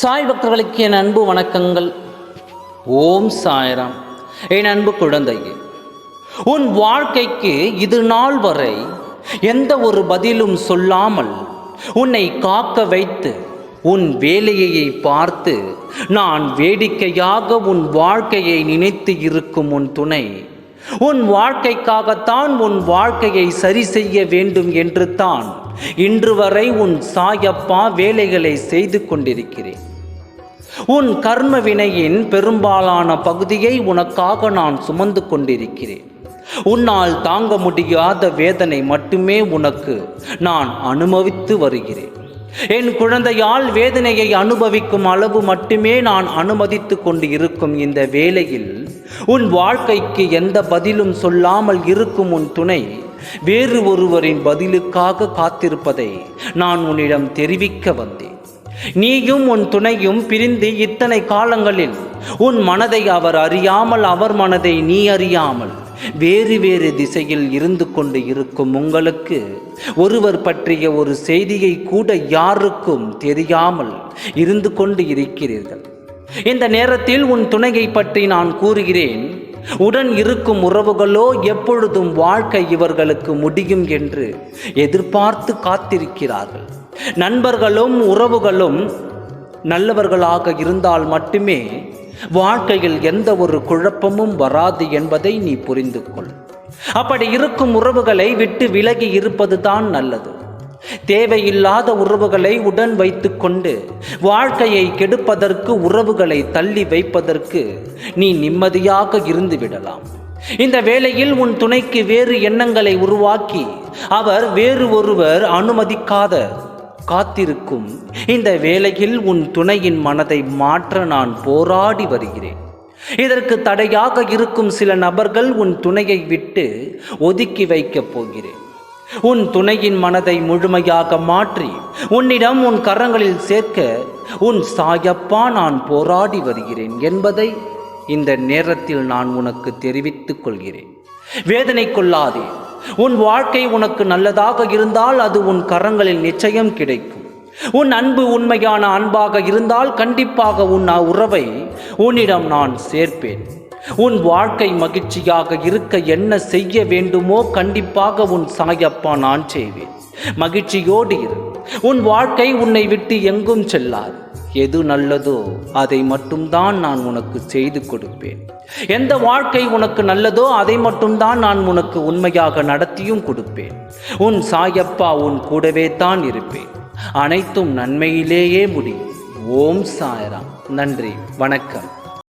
சாய் பக்தர்களுக்கு என் அன்பு வணக்கங்கள். ஓம் சாய்ராம். என் அன்பு குழந்தையே, உன் வாழ்க்கைக்கு இது நாள் வரை எந்த ஒரு பதிலும் சொல்லாமல் உன்னை காக்க வைத்து உன் வேலையை பார்த்து நான் வேடிக்கையாக உன் வாழ்க்கையை நினைத்து இருக்கும் உன் துணை உன் வாழ்க்கைக்காகத்தான் உன் வாழ்க்கையை சரி செய்ய வேண்டும் என்று தான் இன்று வரை உன் சாயப்பா வேலைகளை செய்து கொண்டிருக்கிறேன். உன் கர்ம வினையின் பெரும்பாலான பகுதியை உனக்காக நான் சுமந்து கொண்டிருக்கிறேன். உன்னால் தாங்க முடியாத வேதனை மட்டுமே உனக்கு நான் அனுபவித்து வருகிறேன். என் குழந்தையால் வேதனையை அனுபவிக்கும் அளவு மட்டுமே நான் அனுமதித்து கொண்டு இருக்கும் இந்த வேளையில் உன் வாழ்க்கைக்கு எந்த பதிலும் சொல்லாமல் இருக்கும் உன் துணை வேறு ஒருவரின் பதிலுக்காக காத்திருப்பதை நான் உன்னிடம் தெரிவிக்க வந்தேன். நீயும் உன் துணையும் பிரிந்து இத்தனை காலங்களில் உன் மனதை அவர் அறியாமல், அவர் மனதை நீ அறியாமல் வேறு வேறு திசையில் இருந்து கொண்டு இருக்கும் உங்களுக்கு ஒருவர் பற்றிய ஒரு செய்தியை கூட யாருக்கும் தெரியாமல் இருந்து கொண்டு இருக்கிறீர்கள். இந்த நேரத்தில் உன் துணையை பற்றி நான் கூறுகிறேன். உடன் இருக்கும் உறவுகளோ எப்பொழுதும் வாழ்க்கை இவர்களுக்கு முடியும் என்று எதிர்பார்த்து காத்திருக்கிறார்கள். நண்பர்களும் உறவுகளும் நல்லவர்களாக இருந்தால் மட்டுமே வாழ்க்கையில் எந்த ஒரு குழப்பமும் வராது என்பதை நீ புரிந்து கொள். அப்படி இருக்கும் உறவுகளை விட்டு விலகி இருப்பது தான் நல்லது. தேவையில்லாத உறவுகளை உடன் வைத்து கொண்டு வாழ்க்கையை கெடுப்பதற்கு, உறவுகளை தள்ளி வைப்பதற்கு நீ நிம்மதியாக இருந்து விடலாம். இந்த வேளையில் உன் துணைக்கு வேறு எண்ணங்களை உருவாக்கி அவர் வேறு ஒருவர் அனுமதிக்காத காத்திருக்கும் இந்த வேளையில் உன் துணையின் மனதை மாற்ற நான் போராடி வருகிறேன். இதற்கு தடையாக இருக்கும் சில நபர்கள் உன் துணையை விட்டு ஒதுக்கி வைக்கப் போகிறேன். உன் துணையின் மனதை முழுமையாக மாற்றி உன்னிடம் உன் கரங்களில் சேர்க்க உன் சாயப்பா நான் போராடி வருகிறேன் என்பதை இந்த நேரத்தில் நான் உனக்கு தெரிவித்துக் கொள்கிறேன். வேதனை கொள்ளாதே. உன் வாழ்க்கை உனக்கு நல்லதாக இருந்தால் அது உன் கரங்களில் நிச்சயம் கிடைக்கும். உன் அன்பு உண்மையான அன்பாக இருந்தால் கண்டிப்பாக உன் உறவை உன்னிடம் நான் சேர்ப்பேன். உன் வாழ்க்கை மகிழ்ச்சியாக இருக்க என்ன செய்ய வேண்டுமோ கண்டிப்பாக உன் சாயப்பா நான் செய்வேன். மகிழ்ச்சியோடு இரு. உன் வாழ்க்கை உன்னை விட்டு எங்கும் செல்லாது. எது நல்லதோ அதை மட்டும்தான் நான் உனக்கு செய்து கொடுப்பேன். எந்த வாழ்க்கை உனக்கு நல்லதோ அதை மட்டும்தான் நான் உனக்கு உண்மையாக நடத்தியும் கொடுப்பேன். உன் சாயப்பா உன் கூடவே தான் இருப்பேன். அனைத்தும் நன்மையிலேயே முடியும். ஓம் சாய்ராம். நன்றி, வணக்கம்.